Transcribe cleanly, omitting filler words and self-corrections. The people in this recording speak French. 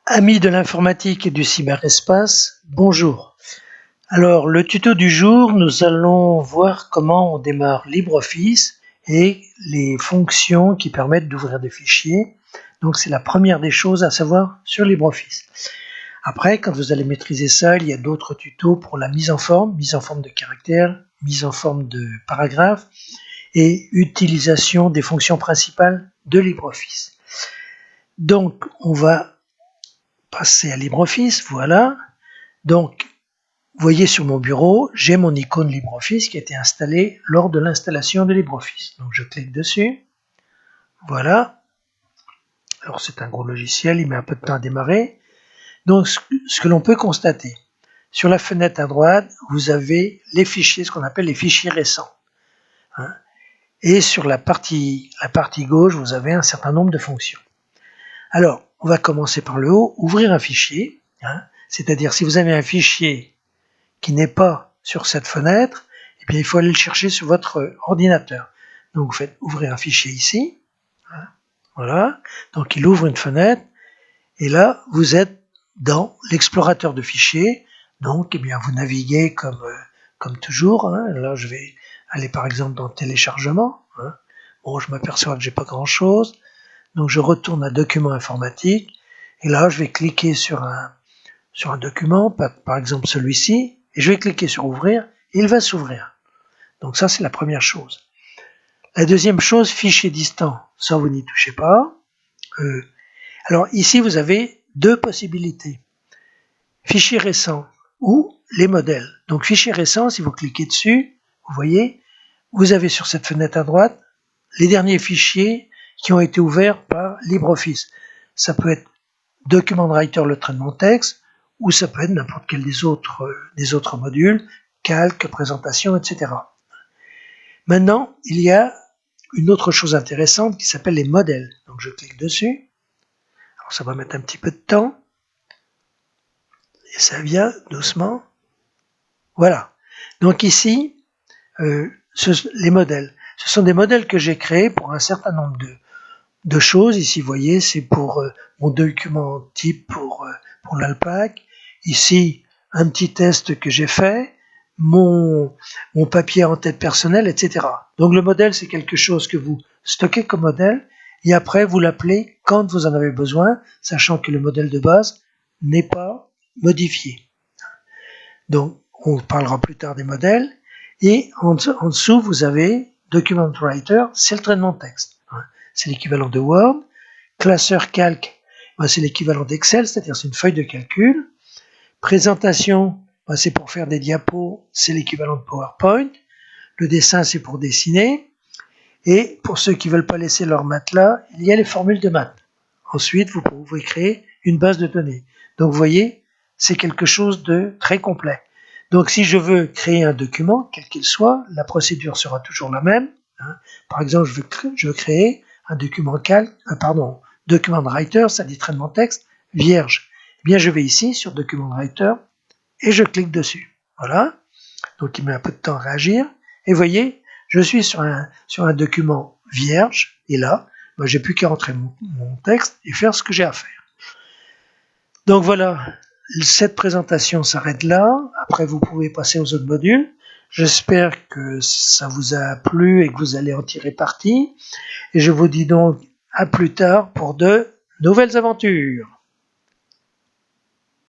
Amis de l'informatique et du cyberespace, bonjour. Alors, le tuto du jour, nous allons voir comment on démarre LibreOffice et les fonctions qui permettent d'ouvrir des fichiers. Donc, c'est la première des choses à savoir sur LibreOffice. Après, quand vous allez maîtriser ça, il y a d'autres tutos pour la mise en forme de caractères, mise en forme de paragraphes et utilisation des fonctions principales de LibreOffice. Donc, on va passer à LibreOffice, voilà. Donc, vous voyez sur mon bureau, j'ai mon icône LibreOffice qui a été installée lors de l'installation de LibreOffice. Donc, je clique dessus, voilà. Alors, c'est un gros logiciel, il met un peu de temps à démarrer. Donc, ce que l'on peut constater, sur la fenêtre à droite, vous avez les fichiers, ce qu'on appelle les fichiers récents. Et sur la partie gauche, vous avez un certain nombre de fonctions. Alors, on va commencer par le haut, ouvrir un fichier. C'est-à-dire, si vous avez un fichier qui n'est pas sur cette fenêtre, eh bien, il faut aller le chercher sur votre ordinateur. Donc, vous faites ouvrir un fichier ici. Voilà. Donc, il ouvre une fenêtre. Et là, vous êtes dans l'explorateur de fichiers. Donc, eh bien, vous naviguez comme toujours. Là, je vais aller par exemple dans téléchargement. Bon, je m'aperçois que j'ai pas grand-chose. Donc, je retourne à document informatique. Et là, je vais cliquer sur un document, par exemple celui-ci, et je vais cliquer sur ouvrir, et il va s'ouvrir. Donc ça, c'est la première chose. La deuxième chose, fichier distant, ça vous n'y touchez pas. Alors ici, vous avez deux possibilités. Fichier récent ou les modèles. Donc fichier récent, si vous cliquez dessus, vous voyez, vous avez sur cette fenêtre à droite les derniers fichiers qui ont été ouverts par LibreOffice. Ça peut être Document Writer, le traitement de texte, ou ça peut être n'importe quel des autres modules, calque, présentation, etc. Maintenant, il y a une autre chose intéressante qui s'appelle les modèles. Donc je clique dessus. Alors ça va mettre un petit peu de temps. Et ça vient doucement. Voilà. Donc ici, les modèles. Ce sont des modèles que j'ai créés pour un certain nombre de choses. Ici, vous voyez, c'est pour mon document type pour l'alpac. Ici, un petit test que j'ai fait, mon papier en tête personnelle, etc. Donc le modèle, c'est quelque chose que vous stockez comme modèle et après vous l'appelez quand vous en avez besoin, sachant que le modèle de base n'est pas modifié. Donc on parlera plus tard des modèles. Et en dessous, vous avez Document Writer, c'est le traitement de texte. C'est l'équivalent de Word. Classeur calque, c'est l'équivalent d'Excel, c'est-à-dire c'est une feuille de calcul. Présentation, c'est pour faire des diapos, c'est l'équivalent de PowerPoint. Le dessin, c'est pour dessiner. Et pour ceux qui ne veulent pas laisser leur maths là, il y a les formules de maths. Ensuite, vous pouvez créer une base de données. Donc vous voyez, c'est quelque chose de très complet. Donc si je veux créer un document, quel qu'il soit, la procédure sera toujours la même. Par exemple, je veux créer un document document writer, ça dit traitement de texte, vierge. Eh bien, je vais ici sur document writer et je clique dessus. Voilà. Donc, il met un peu de temps à réagir. Et vous voyez, je suis sur un document vierge. Et là, j'ai plus qu'à rentrer mon texte et faire ce que j'ai à faire. Donc voilà, cette présentation s'arrête là. Après, vous pouvez passer aux autres modules. J'espère que ça vous a plu et que vous allez en tirer parti. Et je vous dis donc à plus tard pour de nouvelles aventures.